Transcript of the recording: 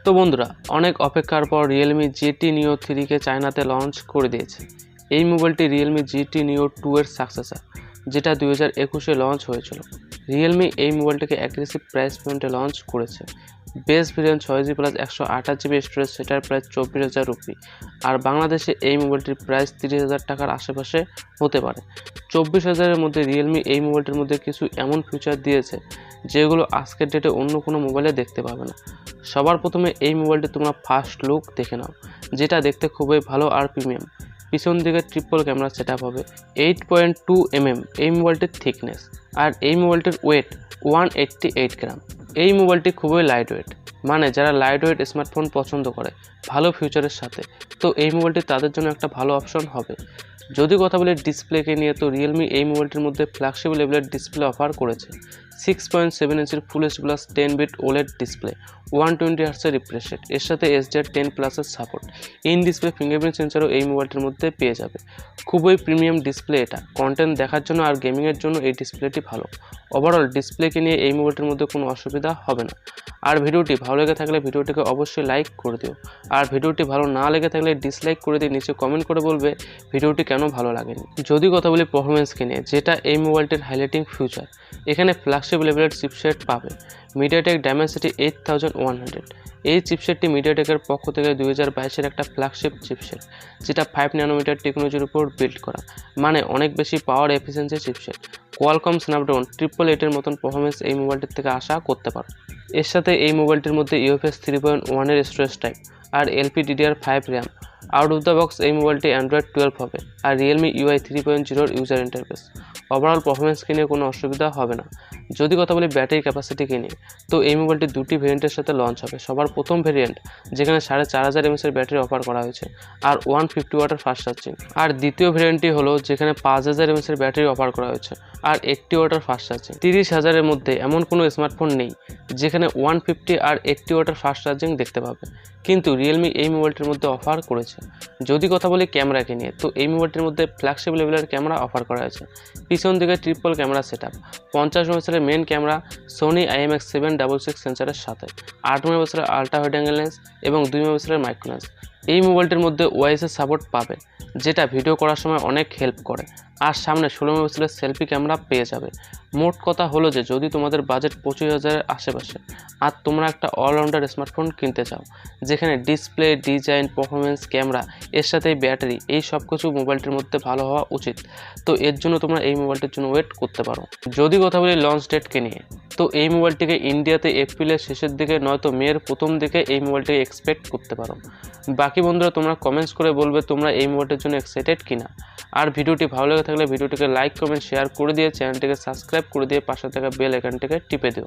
তো বন্ধুরা, অনেক অপেক্ষার পর Realme GT Neo 3 কে চায়নাতে লঞ্চ করে দিয়েছে। এই মোবাইলটি Realme GT Neo 2 এর সাকসেসর, যেটা 2021-এ লঞ্চ হয়েছিল। Realme এই মোবাইলটিকে অ্যাগ্রেসিভ প্রাইস পয়েন্টে লঞ্চ করেছে। Base variant 6GB plus 128GB storage, সেটার প্রাইস 24,000 রুপি। আর বাংলাদেশে এই মোবাইলটির প্রাইস 30,000 টাকার আশেপাশে হতে পারে। 24,000-এর মধ্যে Realme এই মোবাইলটির মধ্যে কিছু এমন ফিচার দিয়েছে যেগুলো আজকের ডেটে অন্য কোনো মোবাইলে দেখতে পাবে না। সবার প্রথমে এই মোবাইলটি তোমরা ফার্স্ট লুক দেখে নাও, যেটা দেখতে খুবই ভালো আর প্রিমিয়াম। পিছন দিকে ট্রিপল ক্যামেরা সেটআপ হবে। 8.2 mm এই মোবাইলটির থিকনেস, আর এই মোবাইলটির ওয়েট 188 গ্রাম। এই মোবাইলটি খুবই লাইট ওয়েট, মানে যারা লাইট ওয়েট স্মার্টফোন পছন্দ করে ভালো ফিচারের সাথে, তো এই মোবাইলটি তাদের জন্য একটা ভালো অপশন হবে। যদি কথা বলি ডিসপ্লেকে নিয়ে, তো Realme এই মোবাইলটির মধ্যে ফ্ল্যাগশিপ লেভেলের ডিসপ্লে অফার করেছে। 6.7 ইঞ্চির full HD plus 10 bit OLED display, 120 হার্টজের রিফ্রেশ রেট, এর সাথে HDR10+-এর সাপোর্ট। ইন ডিসপ্লে ফিঙ্গারপ্রিন্ট সেন্সরও এই মোবাইলটির মধ্যে পেয়ে যাবে। খুবই প্রিমিয়াম ডিসপ্লে এটা, কন্টেন্ট দেখার জন্য আর গেমিংয়ের জন্য এই ডিসপ্লেটি ভালো। ওভারঅল ডিসপ্লেকে নিয়ে এই মোবাইলটির মধ্যে কোনো অসুবিধা হবে না। আর ভিডিওটি ভালো লেগে থাকলে ভিডিওটিকে অবশ্যই লাইক করে দিও, আর ভিডিওটি ভালো না লেগে থাকলে ডিসলাইক করে দিয়ে নিচে কমেন্ট করে বলবে ভিডিওটি কেন ভালো লাগেনি। যদি কথা বলি পারফরমেন্সকে নিয়ে, যেটা এই মোবাইলটির হাইলাইটিং ফিচার, এখানে ফ্ল্যাগশিপ লেভেলের চিপসেট পাবে। MediaTek Dimensity 8100। এই চিপসেটটি মিডিয়াটেকের পক্ষ থেকে 2022-এর একটা ফ্ল্যাগশিপ চিপসেট, যেটা 5 ন্যানোমিটার টেকনোলজির উপর বিল্ড করা, মানে অনেক বেশি পাওয়ার এফিসিয়েন্সি চিপসেট। কোয়ালকম স্ন্যাপড্রাগন 888-এর মতন পারফরমেন্স এই মোবাইলটির থেকে আশা করতে পারো। এর সাথে এই মোবাইলটির মধ্যে UFS 3.1-এর স্টোরেজ টাইপ আর LPDDR5 RAM. Out of the box এই মোবাইলটি Android 12 হবে, আর Realme UI 3.0-র ইউজার ইন্টারফেস। ওভারঅল পারফরমেন্সকে নিয়ে কোনো অসুবিধা হবে না। যদি কথা বলি ব্যাটারি ক্যাপাসিটিকে নিয়ে, তো এই মোবাইলটি দুটি ভেরিয়েন্টের সাথে লঞ্চ হবে। সবার প্রথম ভেরিয়েন্ট, যেখানে 4500 mAh ব্যাটারি অফার করা হয়েছে আর 150 ওয়াটের ফাস্ট চার্জিং। আর দ্বিতীয় ভেরিয়েন্টটি হলো যেখানে 5000 mAh ব্যাটারি অফার করা হয়েছে আর 80 ওয়াটের ফাস্ট চার্জিং। 30,000-এর মধ্যে এমন কোনো স্মার্টফোন নেই যেখানে 150 আর 80 ওয়াটের ফাস্ট চার্জিং দেখতে পাবে, কিন্তু Realme এই মোবাইলটির মধ্যে অফার করেছে। যদি কথা বলি ক্যামেরাকে নিয়ে, তো এই মোবাইলটির মধ্যে ফ্ল্যাগশিপ লেভেলের ক্যামেরা অফার করা হয়েছে। পিছন দিকে ট্রিপল ক্যামেরা সেটআপ, 50 মেগাপিক্সেলের মেন ক্যামেরা Sony IMX766 সেন্সরের সাথে, 8 মেগাপিক্সেলের আল্ট্রা ওয়াইড অ্যাঙ্গেল লেন্স এবং 2 মেগাপিক্সেলের মাইক্রো লেন্স। এই মোবাইলটির মধ্যে ওআইএস সাপোর্ট পাবে, যেটা ভিডিও করার সময় অনেক হেল্প করে। আর সামনে 16 মেগাপিক্সেলের সেলফি ক্যামেরা পেয়ে যাবে। মোট কথা হলো যে যদি তোমাদের বাজেট 25,000-এর আশেপাশে আর তোমরা একটা অলরাউন্ডার স্মার্টফোন কিনতে চাও, যেখানে ডিসপ্লে, ডিজাইন, পারফরমেন্স, ক্যামেরা, এর সাথে ব্যাটারি, এই সব কিছু মোবাইলটির মধ্যে ভালো হওয়া উচিত, তো এর জন্য তোমরা এই মোবাইলটির জন্য ওয়েট করতে পারো। যদি কথা বলি লঞ্চ ডেটকে নিয়ে, তো এই মোবাইলটিকে ইন্ডিয়াতে এপ্রিলের শেষের দিকে নয়তো মের প্রথম দিকে এই মোবাইলটিকে এক্সপেক্ট করতে পারো। বাকি বন্ধুরা তোমরা কমেন্টস করে বলবে তোমরা এই মোবাইলটির জন্য এক্সাইটেড কিনা। আর ভিডিওটি ভালো লেগে থাকলে ভিডিওটিকে লাইক, কমেন্ট, শেয়ার করে দিয়ে চ্যানেলটিকে সাবস্ক্রাইব করে দিয়ে পাশে থাকা বেল আইকনটিকে টিপে দিও।